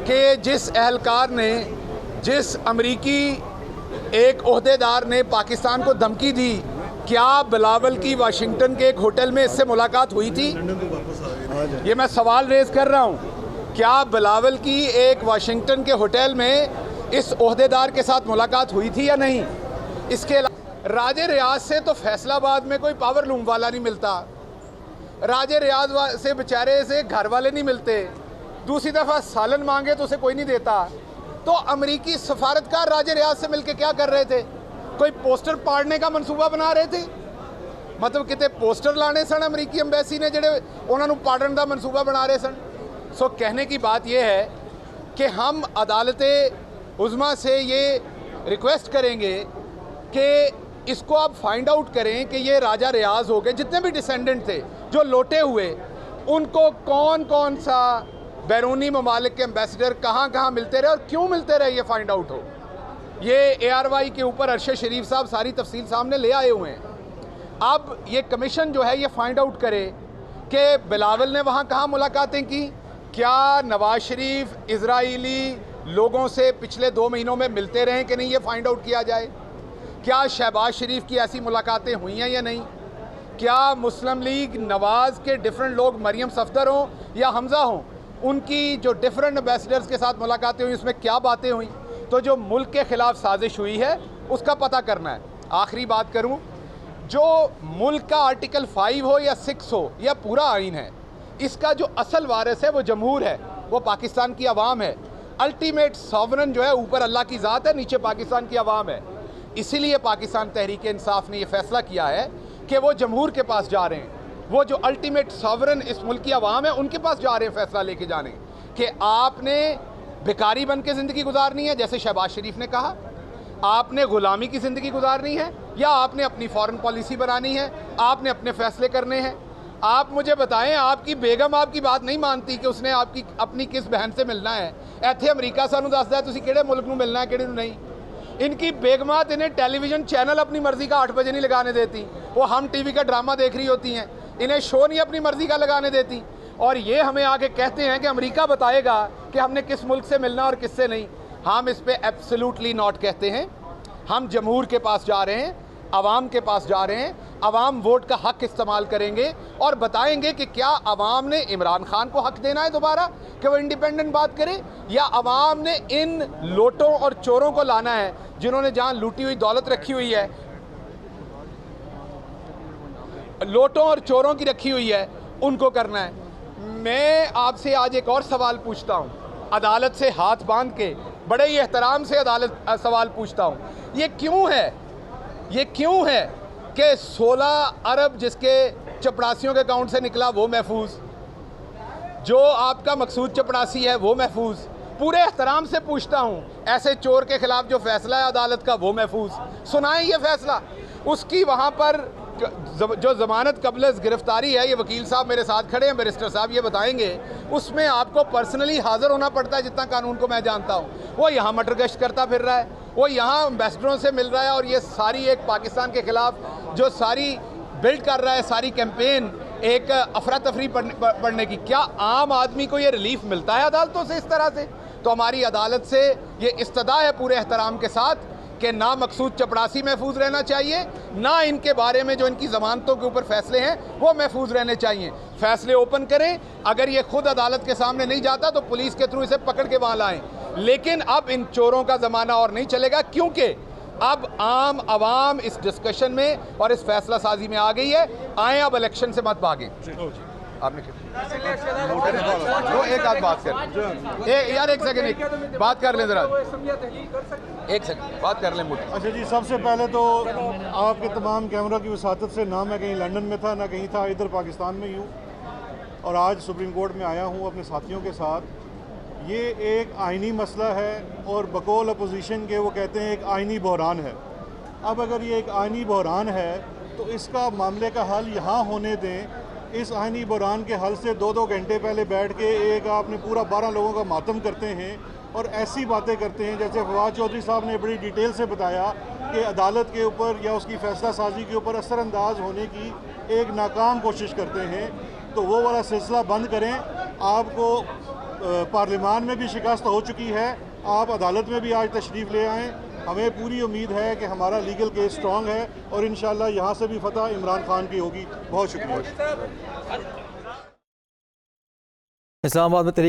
कि जिस अहलकार ने, जिस अमरीकी एक ओहदेदार ने पाकिस्तान को धमकी दी क्या बिलावल की वाशिंगटन के एक होटल में इससे मुलाकात हुई थी? ये मैं सवाल रेज कर रहा हूँ, क्या बिलावल की एक वाशिंगटन के होटल में इस ओहदेदार के साथ मुलाकात हुई थी या नहीं? इसके अलावा राजे रियाज से तो फैसलाबाद में कोई पावर लूम वाला नहीं मिलता, राजे रियाज से बेचारे से घर वाले नहीं मिलते, दूसरी दफ़ा सालन मांगे तो उसे कोई नहीं देता। तो अमरीकी सफारतकार राजे रियाज से मिलके क्या कर रहे थे? कोई पोस्टर पाड़ने का मंसूबा बना रहे थे? मतलब कितने पोस्टर लाने सन अमरीकी एम्बेसी ने जेडे उन्होंने पाड़न का मंसूबा बना रहे सन। सो कहने की बात यह है कि हम अदालत उज़्मा से ये रिक्वेस्ट करेंगे कि इसको आप फाइंड आउट करें कि ये राजा रियाज हो गए, जितने भी डिसेंडेंट थे जो लौटे हुए, उनको कौन कौन सा बैरूनी ममालिक के एम्बेसडर कहाँ कहाँ मिलते रहे और क्यों मिलते रहे, ये फाइंड आउट हो। ये ARY के ऊपर अरशद शरीफ साहब सारी तफसील सामने ले आए हुए हैं। अब ये कमीशन जो है ये फाइंड आउट करे कि बिलावल ने वहाँ कहाँ मुलाकातें की, क्या नवाज शरीफ इजराइली लोगों से पिछले 2 महीनों में मिलते रहे कि नहीं, ये फाइंड आउट किया जाए। क्या शहबाज शरीफ की ऐसी मुलाकातें हुई हैं या नहीं? क्या मुस्लिम लीग नवाज के डिफरेंट लोग मरियम सफदर हों या हमज़ा हों, उनकी जो डिफरेंट एम्बेसडर्स के साथ मुलाकातें हुई, उसमें क्या बातें हुई? तो जो मुल्क के ख़िलाफ़ साजिश हुई है उसका पता करना है। आखिरी बात करूं, जो मुल्क का आर्टिकल 5 हो या 6 हो या पूरा आइन है, इसका जो असल वारिस है वो जमहूर है, वो पाकिस्तान की आवाम है। अल्टीमेट सॉवरन जो है ऊपर अल्लाह की ज़ात है, नीचे पाकिस्तान की आवाम है। इसीलिए पाकिस्तान तहरीक इंसाफ ने यह फैसला किया है कि वो जमहूर के पास जा रहे हैं, वो जो अल्टीमेट सॉवरन इस मुल्क की आवाम है उनके पास जा रहे हैं फैसला लेके जाने कि आपने भिखारी बन के ज़िंदगी गुजारनी है जैसे शहबाज शरीफ ने कहा, आपने ग़ुलामी की ज़िंदगी गुजारनी है, या आपने अपनी फ़ॉरेन पॉलिसी बनानी है, आपने अपने फ़ैसले करने हैं। आप मुझे बताएं, आपकी बेगम आपकी बात नहीं मानती कि उसने आपकी अपनी किस बहन से मिलना है? इत्थे अमरीका सानू दसदा है तुसीं किहड़े मुल्क नूं मिलना है, किहड़े नूं नहीं। इनकी बेगमात इन्हें टेलीविज़न चैनल अपनी मर्ज़ी का 8 बजे नहीं लगाने देती, वो हम TV का ड्रामा देख रही होती हैं, इन्हें शो नहीं अपनी मर्ज़ी का लगाने देती। और ये हमें आके कहते हैं कि अमेरिका बताएगा कि हमने किस मुल्क से मिलना और किससे नहीं। हम इस पे एब्सोल्युटली नॉट कहते हैं। हम जमहूर के पास जा रहे हैं, अवाम के पास जा रहे हैं, अवाम वोट का हक इस्तेमाल करेंगे और बताएंगे कि क्या अवाम ने इमरान खान को हक देना है दोबारा कि वो इंडिपेंडेंट बात करे, या अवाम ने इन लोटों और चोरों को लाना है जिन्होंने जहाँ लूटी हुई दौलत रखी हुई है, लोटों और चोरों की रखी हुई है, उनको करना है। मैं आपसे आज एक और सवाल पूछता हूँ, अदालत से हाथ बांध के बड़े ही एहतराम से अदालत सवाल पूछता हूँ, ये क्यों है कि 16 अरब जिसके चपरासियों के अकाउंट से निकला वो महफूज, जो आपका मकसूद चपरासी है वो महफूज। पूरे एहतराम से पूछता हूँ, ऐसे चोर के खिलाफ जो फैसला है अदालत का वो महफूज, सुनाएं ये फैसला। उसकी वहाँ पर जो ज़मानत कबल गिरफ्तारी है, ये वकील साहब मेरे साथ खड़े हैं, बैरिस्टर साहब ये बताएंगे, उसमें आपको पर्सनली हाज़िर होना पड़ता है जितना कानून को मैं जानता हूँ। वो यहाँ मटर गश्त करता फिर रहा है, वो यहाँ एम्बेसडरों से मिल रहा है, और ये सारी एक पाकिस्तान के ख़िलाफ़ जो सारी बिल्ड कर रहा है, सारी कैंपेन एक अफरा तफरी पढ़ने की। क्या आम आदमी को ये रिलीफ मिलता है अदालतों से इस तरह से? तो हमारी अदालत से ये इस्तदा है पूरे एहतराम के साथ कि ना मकसूद चपरासी महफूज रहना चाहिए, ना इनके बारे में जो इनकी ज़मानतों के ऊपर फैसले हैं वो महफूज रहने चाहिए। फैसले ओपन करें, अगर ये खुद अदालत के सामने नहीं जाता तो पुलिस के थ्रू इसे पकड़ के वहाँ लाएं। लेकिन अब इन चोरों का ज़माना और नहीं चलेगा, क्योंकि अब आम आवाम इस डिस्कशन में और इस फैसला साजी में आ गई है। आए अब इलेक्शन से मत भागें। आपने एक आध बात कर यार, एक सेकंड बात कर लें जरा, एक सेकंड बात कर लें मुझे। अच्छा जी, सबसे पहले तो आपके तमाम कैमरा की वसातत से ना मैं कहीं लंदन में था ना कहीं था, इधर पाकिस्तान में ही हूँ और आज सुप्रीम कोर्ट में आया हूँ अपने साथियों के साथ। ये एक आइनी मसला है और बकौल अपोजिशन के वो कहते हैं एक आइनी बहरान है। अब अगर ये एक आइनी बहरान है तो इसका मामले का हल यहाँ होने दें। इस आइनी बहरान के हल से 2-2 घंटे पहले बैठ के एक आपने पूरा 12 लोगों का मातम करते हैं और ऐसी बातें करते हैं जैसे फवाद चौधरी साहब ने बड़ी डिटेल से बताया कि अदालत के ऊपर या उसकी फ़ैसला साजी के ऊपर असरअंदाज होने की एक नाकाम कोशिश करते हैं। तो वो वाला सिलसिला बंद करें। आपको पार्लियामान में भी शिकस्त हो चुकी है, आप अदालत में भी आज तशरीफ़ ले आएँ। हमें पूरी उम्मीद है कि हमारा लीगल केस स्ट्रॉन्ग है और इंशाल्लाह यहाँ से भी फतह इमरान खान की होगी। बहुत शुक्रिया। इस्लामाबाद में